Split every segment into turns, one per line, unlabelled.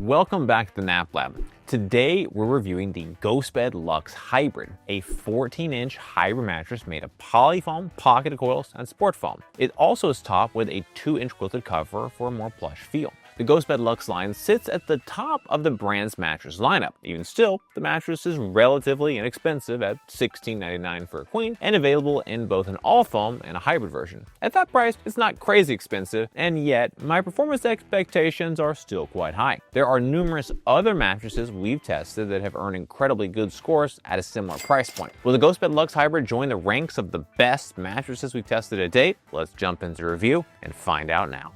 Welcome back to the Nap Lab. Today we're reviewing the GhostBed Luxe Hybrid, a 14-inch hybrid mattress made of polyfoam, pocketed coils, and sport foam. It also is topped with a 2-inch quilted cover for a more plush feel. The GhostBed Luxe line sits at the top of the brand's mattress lineup. Even still, the mattress is relatively inexpensive at $16.99 for a queen and available in both an all-foam and a hybrid version. At that price, it's not crazy expensive, and yet my performance expectations are still quite high. There are numerous other mattresses we've tested that have earned incredibly good scores at a similar price point. Will the GhostBed Luxe Hybrid join the ranks of the best mattresses we've tested to date? Let's jump into the review and find out now.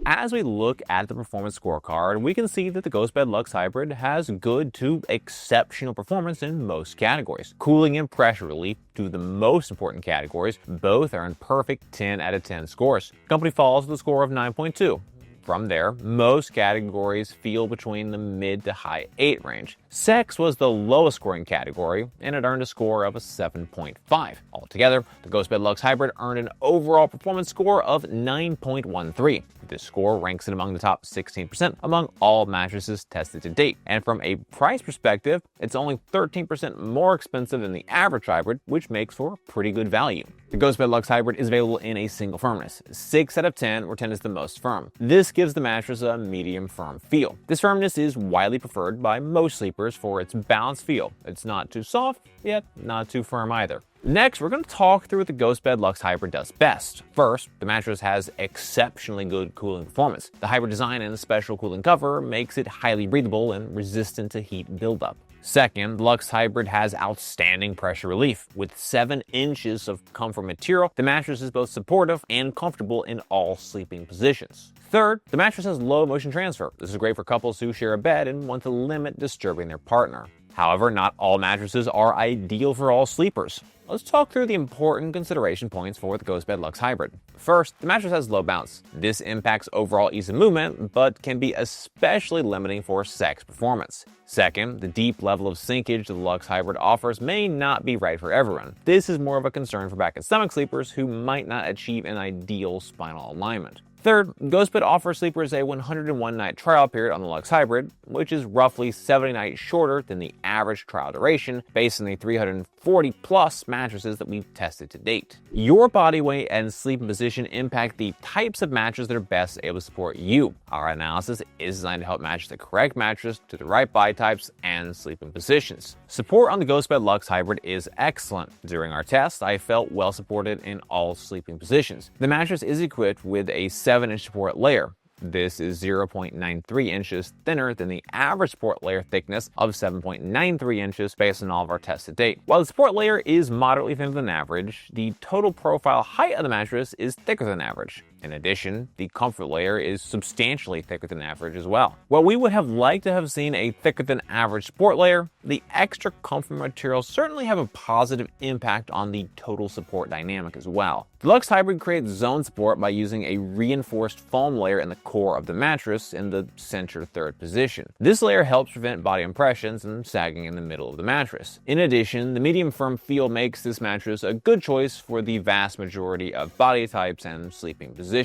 As we look at the performance scorecard, we can see that the GhostBed Luxe Hybrid has good to exceptional performance in most categories. Cooling and pressure relief, two of the most important categories, both earn perfect 10 out of 10 scores. The company falls with a score of 9.2. From there, most categories feel between the mid to high 8 range. Sex was the lowest scoring category, and it earned a score of a 7.5. Altogether, the GhostBed Luxe Hybrid earned an overall performance score of 9.13. This score ranks it among the top 16% among all mattresses tested to date. And from a price perspective, it's only 13% more expensive than the average hybrid, which makes for pretty good value. The GhostBed Luxe Hybrid is available in a single firmness, 6 out of 10, where 10 is the most firm. This gives the mattress a medium firm feel. This firmness is widely preferred by most sleepers for its balanced feel. It's not too soft, yet not too firm either. Next, we're going to talk through what the GhostBed Luxe Hybrid does best. First, the mattress has exceptionally good cooling performance. The hybrid design and the special cooling cover makes it highly breathable and resistant to heat buildup. Second, the Luxe Hybrid has outstanding pressure relief. With 7 inches of comfort material, the mattress is both supportive and comfortable in all sleeping positions. Third, the mattress has low motion transfer. This is great for couples who share a bed and want to limit disturbing their partner. However, not all mattresses are ideal for all sleepers. Let's talk through the important consideration points for the GhostBed Luxe Hybrid. First, the mattress has low bounce. This impacts overall ease of movement, but can be especially limiting for sex performance. Second, the deep level of sinkage the Luxe Hybrid offers may not be right for everyone. This is more of a concern for back and stomach sleepers who might not achieve an ideal spinal alignment. Third, GhostBed offers sleepers a 101-night trial period on the Luxe Hybrid, which is roughly 70 nights shorter than the average trial duration based on the 340-plus mattresses that we've tested to date. Your body weight and sleeping position impact the types of mattresses that are best able to support you. Our analysis is designed to help match the correct mattress to the right body types and sleeping positions. Support on the GhostBed Luxe Hybrid is excellent. During our test, I felt well supported in all sleeping positions. The mattress is equipped with a 7-inch support layer. This is 0.93 inches thinner than the average support layer thickness of 7.93 inches based on all of our tests to date. While the support layer is moderately thinner than average, the total profile height of the mattress is thicker than average. In addition, the comfort layer is substantially thicker than average as well. While we would have liked to have seen a thicker than average support layer, the extra comfort materials certainly have a positive impact on the total support dynamic as well. The Luxe Hybrid creates zone support by using a reinforced foam layer in the core of the mattress in the center third position. This layer helps prevent body impressions and sagging in the middle of the mattress. In addition, the medium firm feel makes this mattress a good choice for the vast majority of body types and sleeping positions.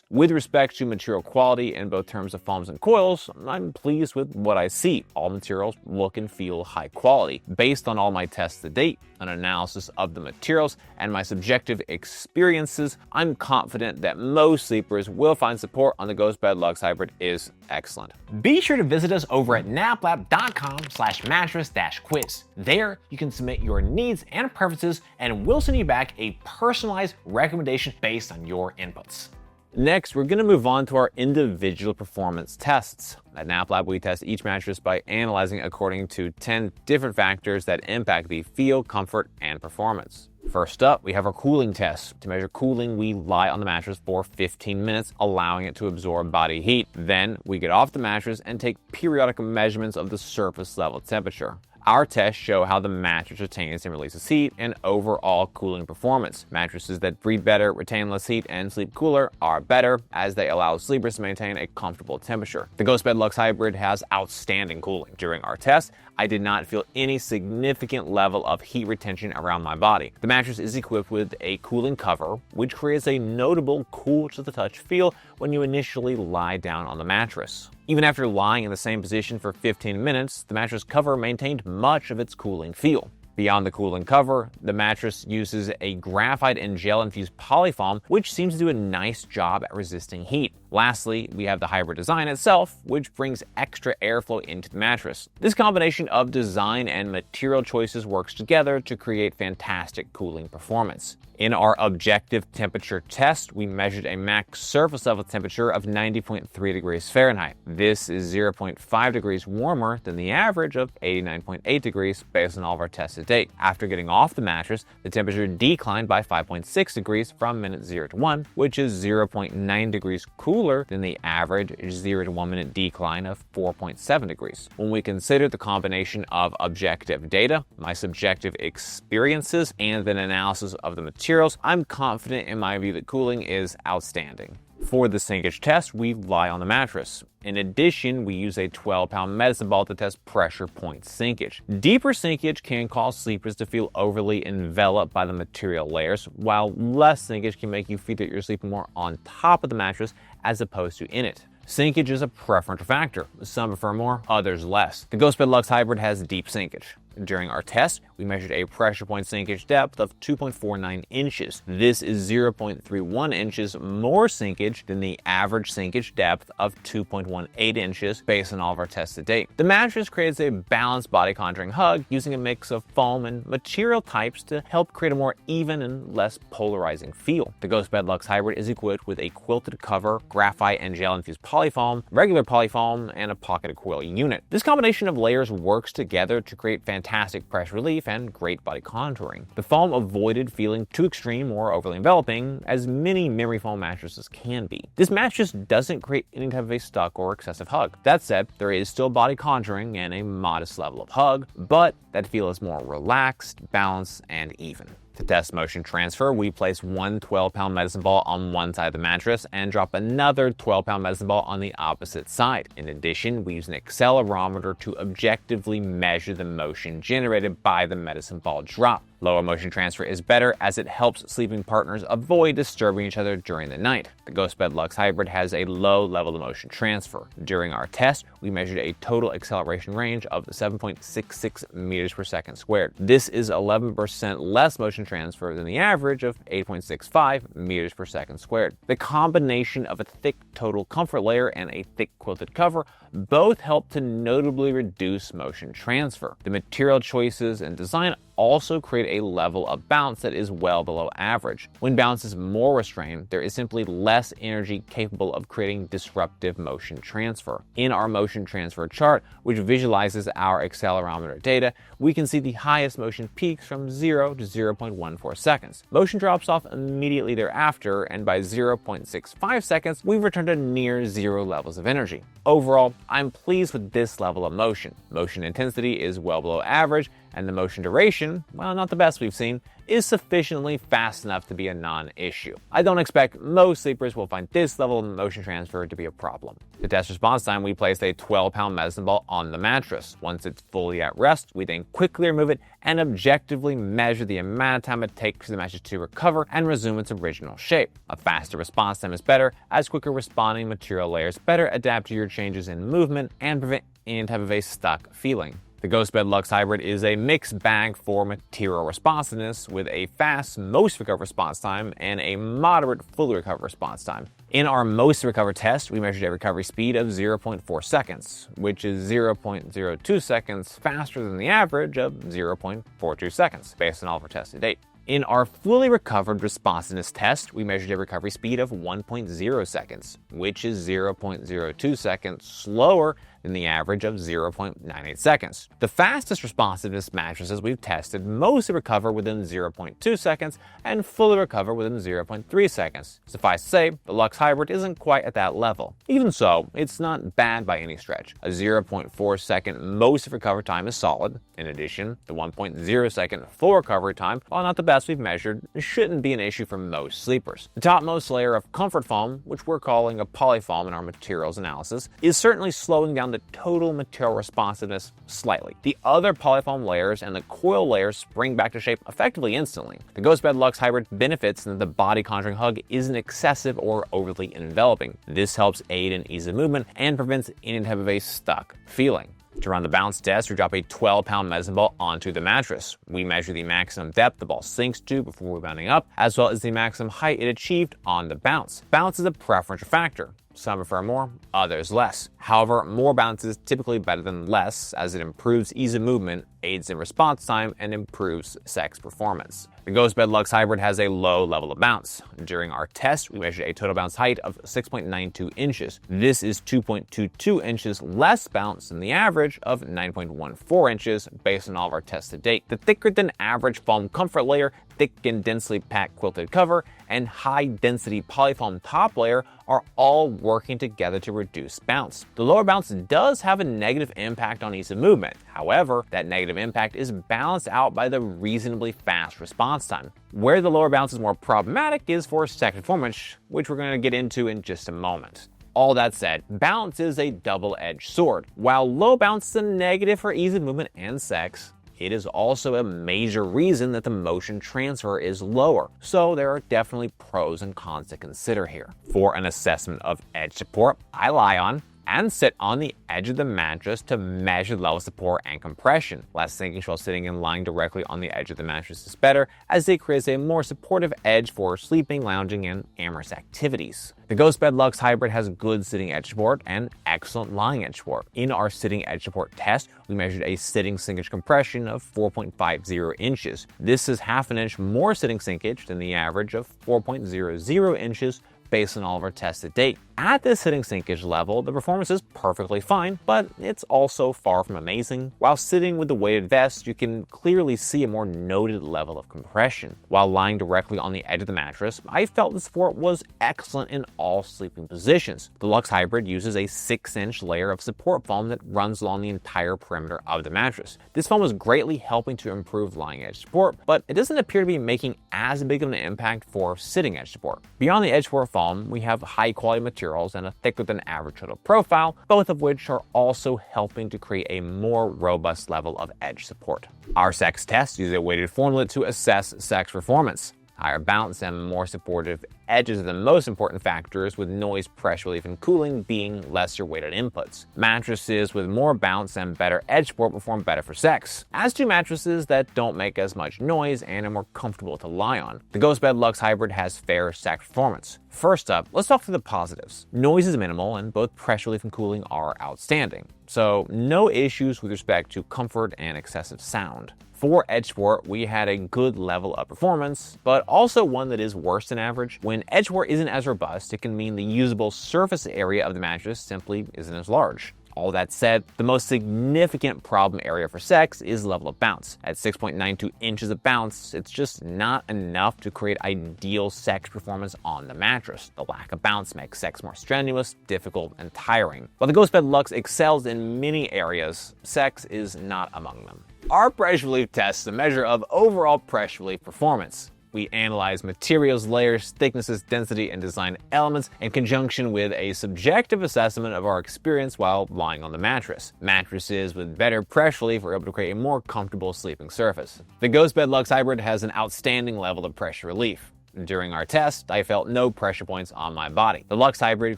With respect to material quality in both terms of foams and coils, I'm pleased with what I see. All materials look and feel high quality. Based on all my tests to date, an analysis of the materials, and my subjective experiences, I'm confident that most sleepers will find support on the GhostBed Luxe Hybrid is excellent. Be sure to visit us over at naplab.com/mattress-quiz. There, you can submit your needs and preferences, and we'll send you back a personalized recommendation based on your inputs. Next, we're going to move on to our individual performance tests. At NapLab, we test each mattress by analyzing according to 10 different factors that impact the feel, comfort, and performance. First up, we have our cooling test. To measure cooling, we lie on the mattress for 15 minutes, allowing it to absorb body heat. Then, we get off the mattress and take periodic measurements of the surface level temperature. Our tests show how the mattress retains and releases heat and overall cooling performance. Mattresses that breathe better, retain less heat, and sleep cooler are better as they allow sleepers to maintain a comfortable temperature. The GhostBed Luxe Hybrid has outstanding cooling. During our test, I did not feel any significant level of heat retention around my body. The mattress is equipped with a cooling cover, which creates a notable cool to the touch feel when you initially lie down on the mattress. Even after lying in the same position for 15 minutes, the mattress cover maintained much of its cooling feel. Beyond the cooling cover, the mattress uses a graphite and gel-infused polyfoam, which seems to do a nice job at resisting heat. Lastly, we have the hybrid design itself, which brings extra airflow into the mattress. This combination of design and material choices works together to create fantastic cooling performance. In our objective temperature test, we measured a max surface level temperature of 90.3 degrees Fahrenheit. This is 0.5 degrees warmer than the average of 89.8 degrees based on all of our tests to date. After getting off the mattress, the temperature declined by 5.6 degrees from minute 0 to 1, which is 0.9 degrees cooler than the average 0 to 1 minute decline of 4.7 degrees. When we consider the combination of objective data, my subjective experiences, and an analysis of the materials, I'm confident in my view that cooling is outstanding. For the sinkage test, we lie on the mattress. In addition, we use a 12-pound medicine ball to test pressure point sinkage. Deeper sinkage can cause sleepers to feel overly enveloped by the material layers, while less sinkage can make you feel that you're sleeping more on top of the mattress as opposed to in it. Sinkage is a preferential factor. Some prefer more, others less. The GhostBed Luxe Hybrid has deep sinkage. During our test, we measured a pressure point sinkage depth of 2.49 inches. This is 0.31 inches more sinkage than the average sinkage depth of 2.18 inches based on all of our tests to date. The mattress creates a balanced body contouring hug using a mix of foam and material types to help create a more even and less polarizing feel. The GhostBed Luxe Hybrid is equipped with a quilted cover, graphite and gel-infused polyfoam, regular polyfoam, and a pocketed coil unit. This combination of layers works together to create fantastic pressure relief and great body contouring. The foam avoided feeling too extreme or overly enveloping, as many memory foam mattresses can be. This mattress doesn't create any type of a stuck or excessive hug. That said, there is still body contouring and a modest level of hug, but that feel is more relaxed, balanced, and even. To test motion transfer, we place one 12-pound medicine ball on one side of the mattress and drop another 12-pound medicine ball on the opposite side. In addition, we use an accelerometer to objectively measure the motion generated by the medicine ball drop. Lower motion transfer is better as it helps sleeping partners avoid disturbing each other during the night. The GhostBed Luxe Hybrid has a low level of motion transfer. During our test, we measured a total acceleration range of 7.66 meters per second squared. This is 11% less motion transfer than the average of 8.65 meters per second squared. The combination of a thick total comfort layer and a thick quilted cover both help to notably reduce motion transfer. The material choices and design also create a level of bounce that is well below average. When bounce is more restrained, there is simply less energy capable of creating disruptive motion transfer. In our motion transfer chart, which visualizes our accelerometer data, we can see the highest motion peaks from 0 to 0.14 seconds. Motion drops off immediately thereafter, and by 0.65 seconds, we've returned to near zero levels of energy. Overall, I'm pleased with this level of motion. Motion intensity is well below average, and the motion duration, well, not the best we've seen, is sufficiently fast enough to be a non-issue. I don't expect most sleepers will find this level of motion transfer to be a problem. To test response time, we placed a 12-pound medicine ball on the mattress. Once it's fully at rest, we then quickly remove it and objectively measure the amount of time it takes for the mattress to recover and resume its original shape. A faster response time is better, as quicker responding material layers better adapt to your changes in movement and prevent any type of a stuck feeling. The GhostBed Luxe Hybrid is a mixed bag for material responsiveness, with a fast most recover response time and a moderate fully recover response time. In our most recover test, we measured a recovery speed of 0.4 seconds, which is 0.02 seconds faster than the average of 0.42 seconds, based on all of our tests to date. In our fully recovered responsiveness test, we measured a recovery speed of 1.0 seconds, which is 0.02 seconds slower than the average of 0.98 seconds. The fastest responsiveness mattresses we've tested mostly recover within 0.2 seconds and fully recover within 0.3 seconds. Suffice to say, the Luxe Hybrid isn't quite at that level. Even so, it's not bad by any stretch. A 0.4 second most recover time is solid. In addition, the 1.0 second full recovery time, while not the best we've measured, shouldn't be an issue for most sleepers. The topmost layer of comfort foam, which we're calling a polyfoam in our materials analysis, is certainly slowing down the total material responsiveness slightly. The other polyfoam layers and the coil layers spring back to shape effectively instantly. The GhostBed Luxe Hybrid benefits in that the body contouring hug isn't excessive or overly enveloping. This helps aid in ease of movement and prevents any type of a stuck feeling. To run the bounce test, we drop a 12-pound medicine ball onto the mattress. We measure the maximum depth the ball sinks to before rebounding up, as well as the maximum height it achieved on the bounce. Bounce is a preferential factor. Some prefer more, others less. However, more bounce is typically better than less, as it improves ease of movement, aids in response time, and improves sex performance. The GhostBed Luxe Hybrid has a low level of bounce. During our test, we measured a total bounce height of 6.92 inches. This is 2.22 inches less bounce than the average of 9.14 inches based on all of our tests to date. The thicker than average foam comfort layer, thick and densely packed quilted cover, and high density polyfoam top layer are all working together to reduce bounce. The lower bounce does have a negative impact on ease of movement. However, that negative impact is balanced out by the reasonably fast response time. Where the lower bounce is more problematic is for sex performance, which we're going to get into in just a moment. All that said, bounce is a double-edged sword. While low bounce is a negative for ease of movement and sex, it is also a major reason that the motion transfer is lower. So there are definitely pros and cons to consider here. For an assessment of edge support, I lie on and sit on the edge of the mattress to measure the level of support and compression. Less sinking while sitting and lying directly on the edge of the mattress is better, as it creates a more supportive edge for sleeping, lounging, and amorous activities. The GhostBed Luxe Hybrid has good sitting edge support and excellent lying edge support. In our sitting edge support test, we measured a sitting sinkage compression of 4.50 inches. This is half an inch more sitting sinkage than the average of 4.00 inches based on all of our tests to date. At this sitting sinkage level, the performance is perfectly fine, but it's also far from amazing. While sitting with the weighted vest, you can clearly see a more noted level of compression. While lying directly on the edge of the mattress, I felt the support was excellent in all sleeping positions. The Luxe Hybrid uses a 6-inch layer of support foam that runs along the entire perimeter of the mattress. This foam is greatly helping to improve lying edge support, but it doesn't appear to be making as big of an impact for sitting edge support. Beyond the edge support foam, we have high quality materials and a thicker than average total profile, both of which are also helping to create a more robust level of edge support. Our sex test uses a weighted formula to assess sex performance. Higher bounce and more supportive edges are the most important factors, with noise, pressure relief, and cooling being lesser weighted inputs. Mattresses with more bounce and better edge support perform better for sex, as do mattresses that don't make as much noise and are more comfortable to lie on. The GhostBed Luxe Hybrid has fair sex performance. First up, let's talk through the positives. Noise is minimal and both pressure relief and cooling are outstanding. So no issues with respect to comfort and excessive sound. For edge support, we had a good level of performance, but also one that is worse than average. When edge support isn't as robust, it can mean the usable surface area of the mattress simply isn't as large. All that said, the most significant problem area for sex is level of bounce. At 6.92 inches of bounce, it's just not enough to create ideal sex performance on the mattress. The lack of bounce makes sex more strenuous, difficult, and tiring. While the GhostBed Luxe excels in many areas, sex is not among them. Our pressure relief test is a measure of overall pressure relief performance. We analyze materials, layers, thicknesses, density, and design elements in conjunction with a subjective assessment of our experience while lying on the mattress. Mattresses with better pressure relief are able to create a more comfortable sleeping surface. The GhostBed Luxe Hybrid has an outstanding level of pressure relief. During our test, I felt no pressure points on my body. The Luxe Hybrid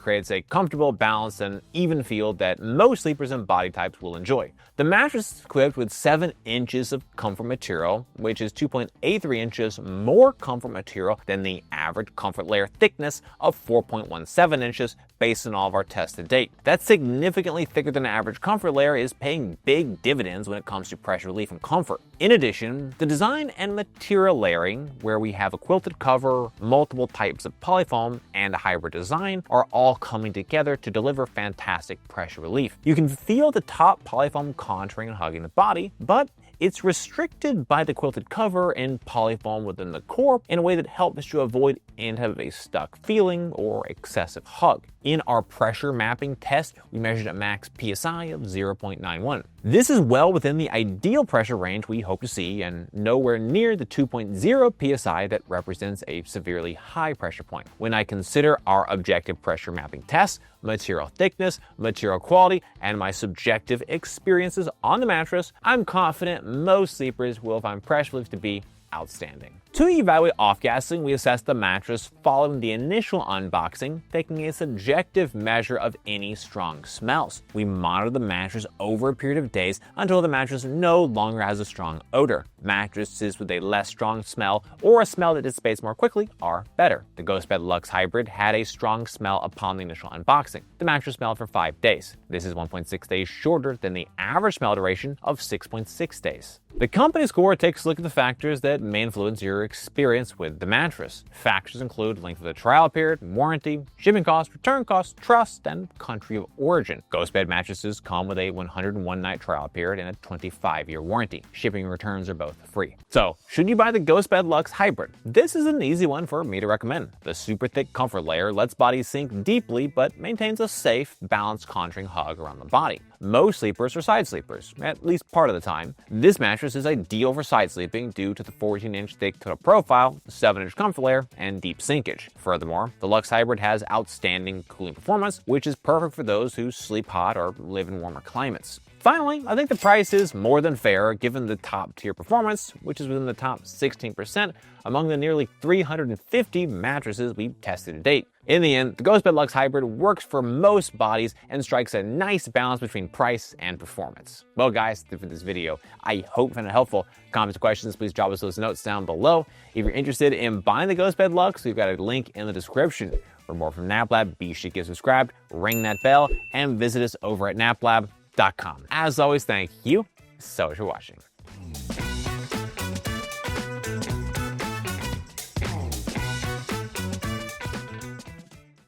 creates a comfortable, balanced, and even feel that most sleepers and body types will enjoy. The mattress is equipped with 7 inches of comfort material, which is 2.83 inches more comfort material than the average comfort layer thickness of 4.17 inches based on all of our tests to date. That significantly thicker than average comfort layer is paying big dividends when it comes to pressure relief and comfort. In addition, the design and material layering, where we have a quilted cover, multiple types of polyfoam, and a hybrid design, are all coming together to deliver fantastic pressure relief. You can feel the top polyfoam contouring and hugging the body, but it's restricted by the quilted cover and polyfoam within the core in a way that helps to avoid any type of a stuck feeling or excessive hug. In our pressure mapping test, we measured a max PSI of 0.91. This is well within the ideal pressure range we hope to see and nowhere near the 2.0 psi that represents a severely high pressure point. When I consider our objective pressure mapping tests, material thickness, material quality, and my subjective experiences on the mattress, I'm confident most sleepers will find pressure relief to be outstanding. To evaluate off-gassing, we assess the mattress following the initial unboxing, taking a subjective measure of any strong smells. We monitor the mattress over a period of days until the mattress no longer has a strong odor. Mattresses with a less strong smell or a smell that dissipates more quickly are better. The GhostBed Luxe Hybrid had a strong smell upon the initial unboxing. The mattress smelled for 5 days. This is 1.6 days shorter than the average smell duration of 6.6 days. The company score takes a look at the factors that may influence your experience with the mattress. Factors include length of the trial period, warranty, shipping costs, return costs, trust, and country of origin. GhostBed mattresses come with a 101-night trial period and a 25-year warranty. Shipping and returns are both free. So, should you buy the GhostBed Luxe Hybrid? This is an easy one for me to recommend. The super thick comfort layer lets bodies sink deeply but maintains a safe, balanced contouring hug around the body. Most sleepers are side sleepers, at least part of the time. This mattress is ideal for side sleeping due to the 14-inch thick total profile, 7-inch comfort layer, and deep sinkage. Furthermore, the Luxe Hybrid has outstanding cooling performance, which is perfect for those who sleep hot or live in warmer climates. Finally, I think the price is more than fair given the top-tier performance, which is within the top 16% among the nearly 350 mattresses we've tested to date. In the end, the GhostBed Luxe Hybrid works for most bodies and strikes a nice balance between price and performance. Well guys, that's it for this video. I hope you found it helpful. Comments or questions, please drop us those notes down below. If you're interested in buying the GhostBed Luxe, we've got a link in the description. For more from NapLab, be sure to get subscribed, ring that bell, and visit us over at naplab.com. As always, thank you so much for watching.